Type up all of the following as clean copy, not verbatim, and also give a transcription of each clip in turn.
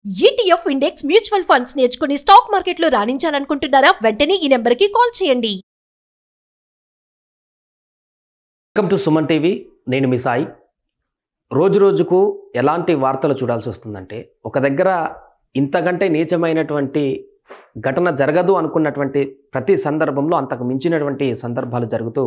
ETF index mutual funds నేర్చుకుని stock మార్కెట్లో రాణించాలనుకుంటున్నారా? వెంటనే ఈ నెంబర్కి కాల్ చేయండి. Welcome to Suman TV. నేను మీ సాయి. రోజు రోజుకు ఎలాంటి వార్తలు చూడాల్సి వస్తుందంటే, ఒక దగ్గర ఇంతకంటే నీచమైనటువంటి ఘటన జరగదు అనుకున్నటువంటి ప్రతి సందర్భంలో అంతకు మించినటువంటి సందర్భాలు జరుగుతూ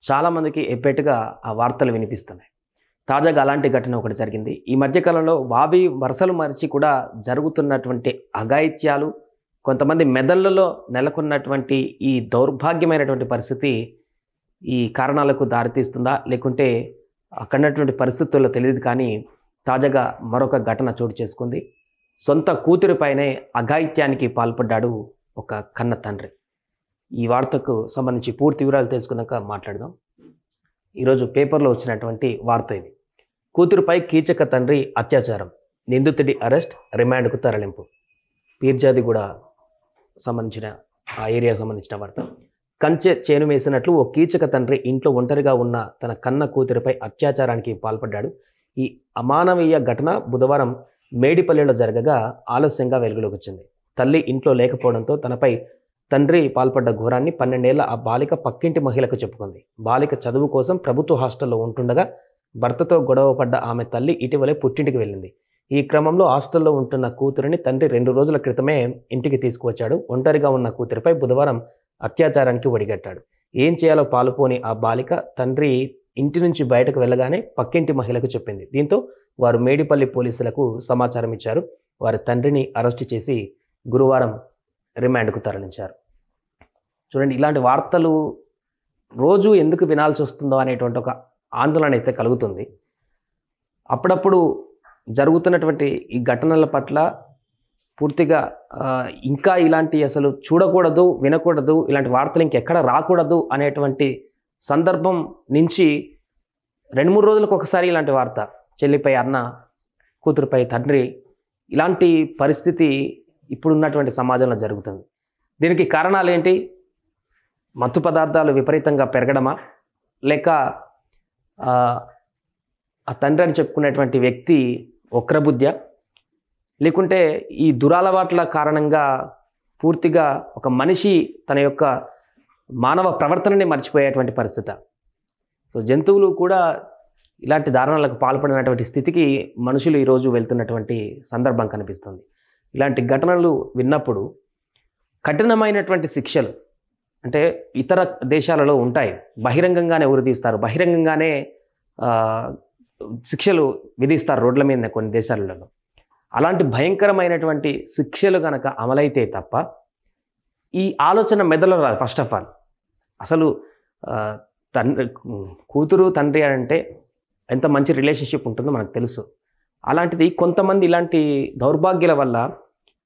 చాలామందికి ఎప్పటిగా ఆ వార్తలు వినిపిస్తున్నాయి. తాజాగా అలాంటి ఘటన ఒకటి జరిగింది. ఈ మధ్యకాలంలో వావి వరుసలు మరిచి కూడా జరుగుతున్నటువంటి అఘాయిత్యాలు, కొంతమంది మెదళ్లలో నెలకొన్నటువంటి ఈ దౌర్భాగ్యమైనటువంటి పరిస్థితి ఈ కారణాలకు దారితీస్తుందా, లేకుంటే అక్కడటువంటి పరిస్థితుల్లో తెలియదు. కానీ తాజాగా మరొక ఘటన చోటు చేసుకుంది. సొంత కూతురిపైనే అఘాయిత్యానికి పాల్పడ్డాడు ఒక కన్న తండ్రి. ఈ వార్తకు సంబంధించి పూర్తి వివరాలు తెలుసుకున్నాక మాట్లాడదాం. ఈరోజు పేపర్లో వచ్చినటువంటి వార్త ఇది. కూతురుపై కీచక తండ్రి అత్యాచారం, నిందితుడి అరెస్ట్, రిమాండ్కు తరలింపు. పీర్జాదిగూడ సంబంధించిన ఆ ఏరియాకు సంబంధించిన వార్త. కంచె చేను వేసినట్లు ఓ కీచక తండ్రి ఇంట్లో ఒంటరిగా ఉన్న తన కన్న కూతురిపై అత్యాచారానికి పాల్పడ్డాడు. ఈ అమానవీయ ఘటన బుధవారం మేడిపల్లిలో జరగగా ఆలస్యంగా వెలుగులోకి వచ్చింది. తల్లి ఇంట్లో లేకపోవడంతో తనపై తండ్రి పాల్పడ్డ ఘోరాన్ని 12 ఏళ్ల ఆ బాలిక పక్కింటి మహిళకు చెప్పుకుంది. బాలిక చదువు కోసం ప్రభుత్వ హాస్టల్లో ఉంటుండగా భర్తతో గొడవ పడ్డ ఆమె తల్లి ఇటీవలే పుట్టింటికి వెళ్ళింది. ఈ క్రమంలో హాస్టల్లో ఉంటున్న కూతురిని తండ్రి 2 రోజుల క్రితమే ఇంటికి తీసుకువచ్చాడు. ఒంటరిగా ఉన్న కూతురిపై బుధవారం అత్యాచారానికి ఒడిగట్టాడు. ఏం చేయాలో పాలుపోని ఆ బాలిక తండ్రి ఇంటి నుంచి బయటకు వెళ్ళగానే పక్కింటి మహిళకు చెప్పింది. దీంతో వారు మేడిపల్లి పోలీసులకు సమాచారం ఇచ్చారు. వారి తండ్రిని అరెస్టు చేసి గురువారం రిమాండ్కు తరలించారు. చూడండి, ఇలాంటి వార్తలు రోజు ఎందుకు వినాల్సి వస్తుందో అనేటువంటి ఒక ఆందోళన అయితే కలుగుతుంది. అప్పుడప్పుడు జరుగుతున్నటువంటి ఈ ఘటనల పట్ల పూర్తిగా ఇంకా ఇలాంటి అసలు చూడకూడదు, వినకూడదు, ఇలాంటి వార్తలు ఇంకెక్కడ రాకూడదు అనేటువంటి సందర్భం నుంచి 2-3 రోజులకు ఒకసారి ఇలాంటి వార్త, చెల్లిపై అన్న, కూతురుపై తండ్రి, ఇలాంటి పరిస్థితి ఇప్పుడున్నటువంటి సమాజంలో జరుగుతుంది. దీనికి కారణాలు ఏంటి? మత్తు పదార్థాలు విపరీతంగా పెరగడమా, లేక ఆ తండ్రి అని చెప్పుకునేటువంటి వ్యక్తి వక్రబుద్ధ్యా, లేకుంటే ఈ దురలవాట్ల కారణంగా పూర్తిగా ఒక మనిషి తన యొక్క మానవ ప్రవర్తనని మర్చిపోయేటువంటి పరిస్థితి. సో జంతువులు కూడా ఇలాంటి దారుణాలకు పాల్పడినటువంటి స్థితికి మనుషులు ఈరోజు వెళ్తున్నటువంటి సందర్భం కనిపిస్తుంది. ఇలాంటి ఘటనలు విన్నప్పుడు కఠినమైనటువంటి శిక్షలు, అంటే ఇతర దేశాలలో ఉంటాయి, బహిరంగంగానే ఉరితీస్తారు, బహిరంగంగానే శిక్షలు విధిస్తారు రోడ్ల మీద కొన్ని దేశాలలో. అలాంటి భయంకరమైనటువంటి శిక్షలు కనుక అమలైతే తప్ప ఈ ఆలోచన మెదడులో రాదు. ఫస్ట్ ఆఫ్ ఆల్ అసలు తండ్రి, కూతురు, తండ్రి అంటే ఎంత మంచి రిలేషన్షిప్ ఉంటుందో మనకు తెలుసు. అలాంటిది కొంతమంది ఇలాంటి దౌర్భాగ్యాల వల్ల,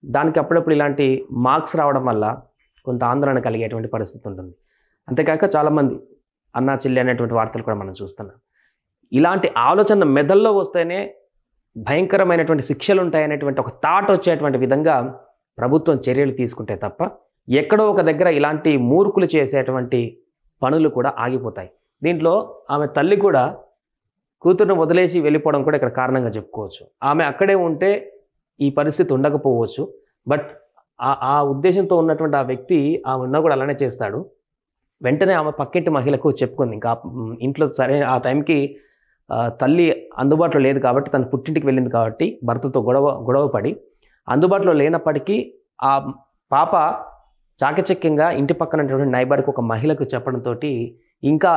దానికి అప్పుడప్పుడు ఇలాంటి మార్క్స్ రావడం వల్ల కొంత ఆందోళన కలిగేటువంటి పరిస్థితి ఉంటుంది. అంతేకాక చాలామంది అన్నా చెల్లి అనేటువంటి వార్తలు కూడా మనం చూస్తున్నాం. ఇలాంటి ఆలోచన మెదల్లో వస్తేనే భయంకరమైనటువంటి శిక్షలు ఉంటాయనేటువంటి ఒక థాట్ వచ్చేటువంటి విధంగా ప్రభుత్వం చర్యలు తీసుకుంటే తప్ప ఎక్కడో ఒక దగ్గర ఇలాంటి మూర్ఖులు చేసేటువంటి పనులు కూడా ఆగిపోతాయి. దీంట్లో ఆమె తల్లి కూడా కూతురును వదిలేసి వెళ్ళిపోవడం కూడా ఇక్కడ కారణంగా చెప్పుకోవచ్చు. ఆమె అక్కడే ఉంటే ఈ పరిస్థితి ఉండకపోవచ్చు. బట్ ఆ ఉద్దేశంతో ఉన్నటువంటి ఆ వ్యక్తి ఆమె ఉన్నా కూడా అలానే చేస్తాడు. వెంటనే ఆమె పక్కింటి మహిళకు చెప్పుకుంది. ఇంకా ఇంట్లో సరే ఆ టైంకి తల్లి అందుబాటులో లేదు కాబట్టి, తను పుట్టింటికి వెళ్ళింది కాబట్టి భర్తతో గొడవ పడి అందుబాటులో లేనప్పటికీ ఆ పాప చాకచక్యంగా ఇంటి పక్కనటువంటి నైబర్కి ఒక మహిళకు చెప్పడంతో ఇంకా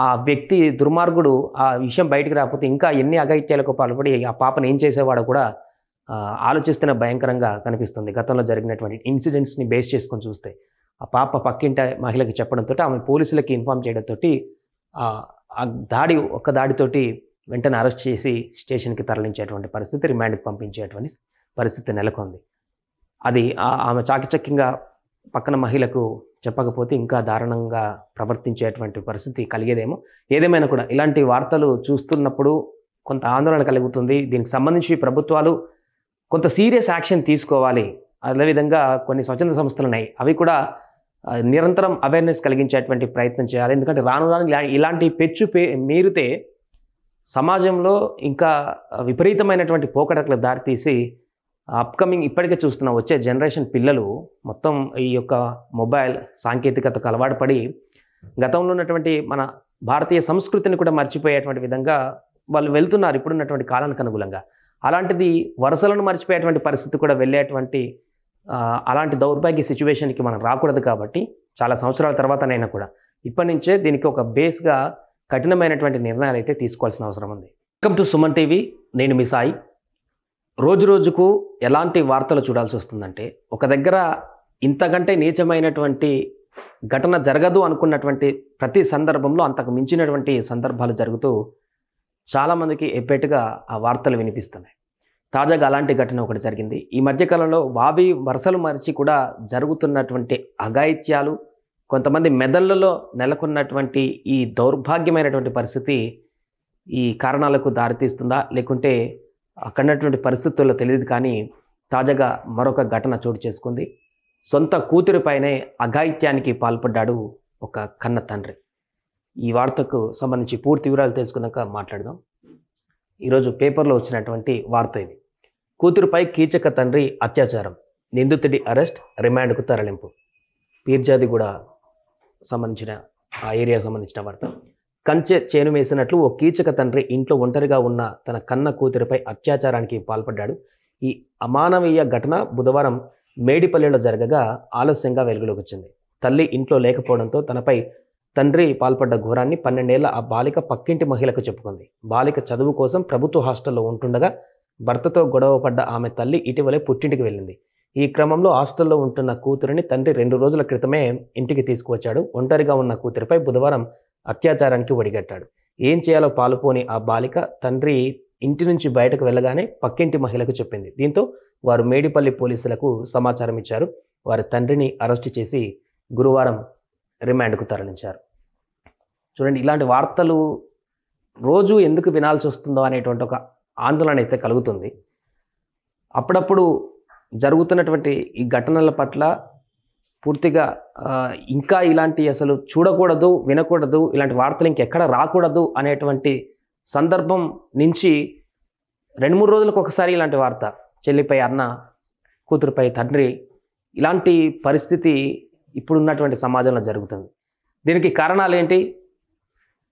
ఆ వ్యక్తి దుర్మార్గుడు ఆ విషయం బయటికి రాకపోతే ఇంకా ఎన్ని అఘాయిత్యాలకు పాల్పడి ఆ పాపను ఏం చేసేవాడో కూడా ఆలోచిస్తేనే భయంకరంగా కనిపిస్తుంది. గతంలో జరిగినటువంటి ఇన్సిడెంట్స్ని బేస్ చేసుకొని చూస్తే ఆ పాప పక్కింటి మహిళకి చెప్పడంతో ఆమె పోలీసులకి ఇన్ఫామ్ చేయడంతో ఆ దాడితోటి వెంటనే అరెస్ట్ చేసి స్టేషన్కి తరలించేటువంటి పరిస్థితి, రిమాండ్కి పంపించేటువంటి పరిస్థితి నెలకొంది. అది ఆమె చాకచక్యంగా పక్కన మహిళకు చెప్పకపోతే ఇంకా దారుణంగా ప్రవర్తించేటువంటి పరిస్థితి కలిగేదేమో. ఏదేమైనా కూడా ఇలాంటి వార్తలు చూస్తున్నప్పుడు కొంత ఆందోళన కలుగుతుంది. దీనికి సంబంధించి ప్రభుత్వాలు కొంత సీరియస్ యాక్షన్ తీసుకోవాలి. అదేవిధంగా కొన్ని స్వచ్ఛంద సంస్థలు ఉన్నాయి, అవి కూడా నిరంతరం అవేర్నెస్ కలిగించేటువంటి ప్రయత్నం చేయాలి. ఎందుకంటే రాను ఇలాంటి మీరితే సమాజంలో ఇంకా విపరీతమైనటువంటి పోకడలకు దారితీసి అప్కమింగ్ ఇప్పటికే చూస్తున్న వచ్చే జనరేషన్ పిల్లలు మొత్తం ఈ యొక్క మొబైల్ సాంకేతికతకు అలవాటు పడి గతంలో ఉన్నటువంటి మన భారతీయ సంస్కృతిని కూడా మర్చిపోయేటువంటి విధంగా వాళ్ళు వెళ్తున్నారు ఇప్పుడున్నటువంటి కాలానికి అనుగుణంగా. అలాంటిది వరుసలను మర్చిపోయేటువంటి పరిస్థితి కూడా వెళ్ళేటువంటి అలాంటి దౌర్భాగ్య సిచ్యువేషన్కి మనం రాకూడదు. కాబట్టి చాలా సంవత్సరాల తర్వాతనైనా కూడా ఇప్పటి నుంచే దీనికి ఒక బేస్గా కఠినమైనటువంటి నిర్ణయాలు అయితే తీసుకోవాల్సిన అవసరం ఉంది. వెల్కమ్ టు సుమన్ టీవీ, నేను మీ సాయి. రోజు రోజుకు ఎలాంటి వార్తలు చూడాల్సి వస్తుందంటే, ఒక దగ్గర ఇంతకంటే నీచమైనటువంటి ఘటన జరగదు అనుకున్నటువంటి ప్రతి సందర్భంలో అంతకు మించినటువంటి సందర్భాలు జరుగుతూ చాలామందికి ఎప్పటిగా ఆ వార్తలు వినిపిస్తున్నాయి. తాజాగా అలాంటి ఘటన ఒకటి జరిగింది. ఈ మధ్యకాలంలో వావి వరుసలు మరిచి కూడా జరుగుతున్నటువంటి అఘాయిత్యాలు, కొంతమంది మెదళ్లలో నెలకొన్నటువంటి ఈ దౌర్భాగ్యమైనటువంటి పరిస్థితి ఈ కారణాలకు దారితీస్తుందా లేకుంటే అక్కడున్నటువంటి పరిస్థితుల్లో తెలియదు. కానీ తాజాగా మరొక ఘటన చోటు చేసుకుంది. సొంత కూతురిపైనే అఘాయిత్యానికి పాల్పడ్డాడు ఒక కన్న తండ్రి. ఈ వార్తకు సంబంధించి పూర్తి వివరాలు తెలుసుకున్నాక మాట్లాడదాం. ఈరోజు పేపర్లో వచ్చినటువంటి వార్త ఇది. కూతురుపై కీచక తండ్రి అత్యాచారం, నిందితుడి అరెస్ట్, రిమాండ్కు తరలింపు. పీర్జాదిగూడ సంబంధించిన ఆ ఏరియాకు సంబంధించిన వార్త. కంచె చేను వేసినట్లు ఓ కీచక తండ్రి ఇంట్లో ఒంటరిగా ఉన్న తన కన్న కూతురిపై అత్యాచారానికి పాల్పడ్డాడు. ఈ అమానవీయ ఘటన బుధవారం మేడిపల్లిలో జరగగా ఆలస్యంగా వెలుగులోకి వచ్చింది. తల్లి ఇంట్లో లేకపోవడంతో తనపై తండ్రి పాల్పడ్డ ఘోరాన్ని 12 ఏళ్ల ఆ బాలిక పక్కింటి మహిళకు చెప్పుకుంది. బాలిక చదువు కోసం ప్రభుత్వ హాస్టల్లో ఉంటుండగా భర్తతో గొడవ పడ్డ ఆమె తల్లి ఇటీవలే పుట్టింటికి వెళ్ళింది. ఈ క్రమంలో హాస్టల్లో ఉంటున్న కూతురిని తండ్రి 2 రోజుల క్రితమే ఇంటికి తీసుకువచ్చాడు. ఒంటరిగా ఉన్న కూతురిపై బుధవారం అత్యాచారానికి ఒడిగట్టాడు. ఏం చేయాలో పాలుపోని ఆ బాలిక తండ్రి ఇంటి నుంచి బయటకు వెళ్ళగానే పక్కింటి మహిళకు చెప్పింది. దీంతో వారు మేడిపల్లి పోలీసులకు సమాచారం ఇచ్చారు. వారి తండ్రిని అరెస్టు చేసి గురువారం రిమాండ్కు తరలించారు. చూడండి, ఇలాంటి వార్తలు రోజు ఎందుకు వినాల్సి వస్తుందో అనేటువంటి ఒక ఆందోళన అయితే కలుగుతుంది. అప్పుడప్పుడు జరుగుతున్నటువంటి ఈ ఘటనల పట్ల పూర్తిగా ఇంకా ఇలాంటి అసలు చూడకూడదు, వినకూడదు, ఇలాంటి వార్తలు ఇంకెక్కడ రాకూడదు అనేటువంటి సందర్భం నుంచి 2-3 రోజులకు ఒకసారి ఇలాంటి వార్త, చెల్లిపై అన్న, కూతురుపై తండ్రి, ఇలాంటి పరిస్థితి ఇప్పుడున్నటువంటి సమాజంలో జరుగుతుంది. దీనికి కారణాలు ఏంటి?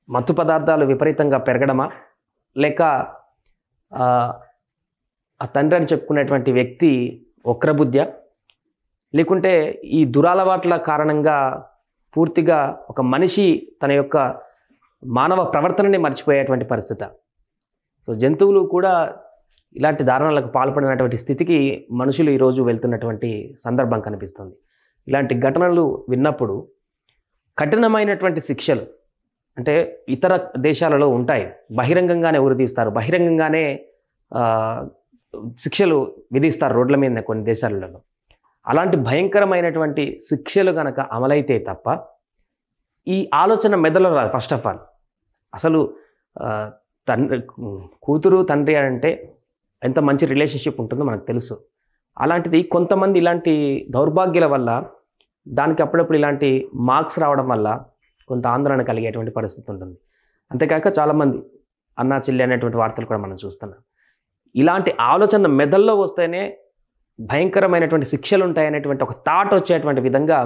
మత్తు పదార్థాలు విపరీతంగా పెరగడమా, లేక ఆ తండ్రి అని చెప్పుకునేటువంటి వ్యక్తి వక్రబుద్ధ్యా, లేకుంటే ఈ దురలవాట్ల కారణంగా పూర్తిగా ఒక మనిషి తన యొక్క మానవ ప్రవర్తనని మర్చిపోయేటువంటి పరిస్థితి. సో జంతువులు కూడా ఇలాంటి దారుణాలకు పాల్పడినటువంటి స్థితికి మనుషులు ఈరోజు వెళ్తున్నటువంటి సందర్భం కనిపిస్తుంది. ఇలాంటి ఘటనలు విన్నప్పుడు కఠినమైనటువంటి శిక్షలు, అంటే ఇతర దేశాలలో ఉంటాయి, బహిరంగంగానే ఉరితీస్తారు, బహిరంగంగానే శిక్షలు విధిస్తారు రోడ్ల మీద కొన్ని దేశాలలో. అలాంటి భయంకరమైనటువంటి శిక్షలు కనుక అమలైతే తప్ప ఈ ఆలోచన మెదలో రాదు. ఫస్ట్ ఆఫ్ ఆల్ అసలు తండ్రి, కూతురు, తండ్రి అంటే ఎంత మంచి రిలేషన్షిప్ ఉంటుందో మనకు తెలుసు. అలాంటిది కొంతమంది ఇలాంటి దౌర్భాగ్యాల వల్ల, దానికి అప్పుడప్పుడు ఇలాంటి మార్క్స్ రావడం వల్ల కొంత ఆందోళన కలిగేటువంటి పరిస్థితి ఉంటుంది. అంతేకాక చాలామంది అన్నా చెల్లి అనేటువంటి వార్తలు కూడా మనం చూస్తున్నాం. ఇలాంటి ఆలోచన మెదల్లో వస్తేనే భయంకరమైనటువంటి శిక్షలు ఉంటాయనేటువంటి ఒక థాట్ వచ్చేటువంటి విధంగా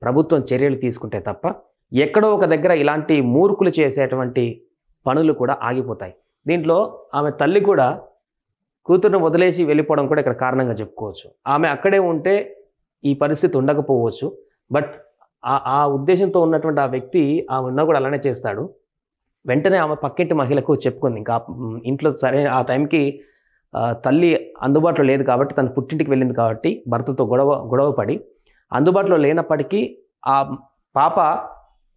ప్రభుత్వం చర్యలు తీసుకుంటే తప్ప ఎక్కడో ఒక దగ్గర ఇలాంటి మూర్ఖులు చేసేటువంటి పనులు కూడా ఆగిపోతాయి. దీంట్లో ఆమె తల్లి కూడా కూతురును వదిలేసి వెళ్ళిపోవడం కూడా ఇక్కడ కారణంగా చెప్పుకోవచ్చు. ఆమె అక్కడే ఉంటే ఈ పరిస్థితి ఉండకపోవచ్చు. బట్ ఆ ఉద్దేశంతో ఉన్నటువంటి ఆ వ్యక్తి ఆమె ఉన్నా కూడా అలానే చేస్తాడు. వెంటనే ఆమె పక్కింటి మహిళకు చెప్పుకుంది. ఇంకా ఇంట్లో సరే ఆ టైంకి తల్లి అందుబాటులో లేదు కాబట్టి, తను పుట్టింటికి వెళ్ళింది కాబట్టి భర్తతో గొడవ పడి అందుబాటులో లేనప్పటికీ ఆ పాప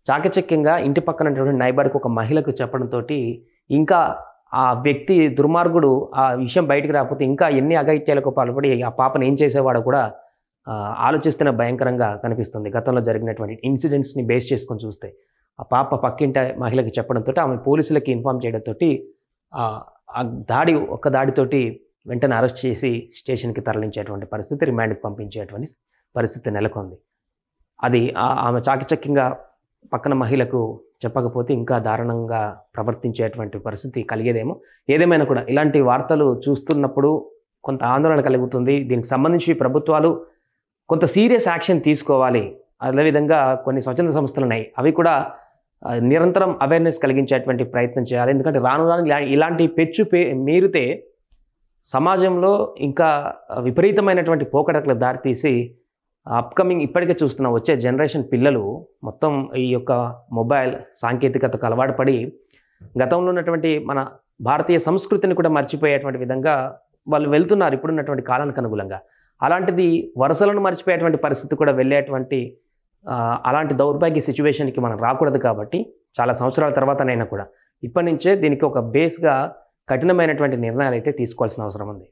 చాకచక్యంగా ఇంటి పక్కన ఉన్నటువంటి నైబర్కి ఒక మహిళకు చెప్పడంతో ఇంకా ఆ వ్యక్తి దుర్మార్గుడు ఆ విషయం బయటికి రాకపోతే ఇంకా ఎన్ని అఘాయిత్యాలకు పాల్పడి ఆ పాపను ఏం చేసేవాడో కూడా ఆలోచిస్తేనే భయంకరంగా కనిపిస్తుంది. గతంలో జరిగినటువంటి ఇన్సిడెంట్స్ని బేస్ చేసుకొని చూస్తే ఆ పాప పక్కింటి మహిళకి చెప్పడంతో ఆమె పోలీసులకి ఇన్ఫామ్ చేయడంతో ఆ దాడితోటి వెంటనే అరెస్ట్ చేసి స్టేషన్కి తరలించేటువంటి పరిస్థితి, రిమాండ్కి పంపించేటువంటి పరిస్థితి నెలకొంది. అది ఆమె చాకచక్యంగా పక్కన మహిళకు చెప్పకపోతే ఇంకా దారుణంగా ప్రవర్తించేటువంటి పరిస్థితి కలిగేదేమో. ఏదేమైనా కూడా ఇలాంటి వార్తలు చూస్తున్నప్పుడు కొంత ఆందోళన కలుగుతుంది. దీనికి సంబంధించి ప్రభుత్వాలు కొంత సీరియస్ యాక్షన్ తీసుకోవాలి. అదేవిధంగా కొన్ని స్వచ్ఛంద సంస్థలు ఉన్నాయి, అవి కూడా నిరంతరం అవేర్నెస్ కలిగించేటువంటి ప్రయత్నం చేయాలి. ఎందుకంటే రాను రాను ఇలాంటి మీరితే సమాజంలో ఇంకా విపరీతమైనటువంటి పోకడలకు దారితీసి అప్కమింగ్ ఇప్పటికే చూస్తున్న వచ్చే జనరేషన్ పిల్లలు మొత్తం ఈ యొక్క మొబైల్ సాంకేతికతకు అలవాటు పడి గతంలో ఉన్నటువంటి మన భారతీయ సంస్కృతిని కూడా మర్చిపోయేటువంటి విధంగా వాళ్ళు వెళ్తున్నారు ఇప్పుడున్నటువంటి కాలానికి అనుగుణంగా. అలాంటిది వరుసలను మర్చిపోయేటువంటి పరిస్థితి కూడా వెళ్ళేటువంటి అలాంటి దౌర్భాగ్య సిచ్యువేషన్కి మనం రాకూడదు. కాబట్టి చాలా సంవత్సరాల తర్వాతనైనా కూడా ఇప్పటి నుంచే దీనికి ఒక బేస్గా కఠినమైనటువంటి నిర్ణయాలు అయితే తీసుకోవాల్సిన అవసరం ఉంది.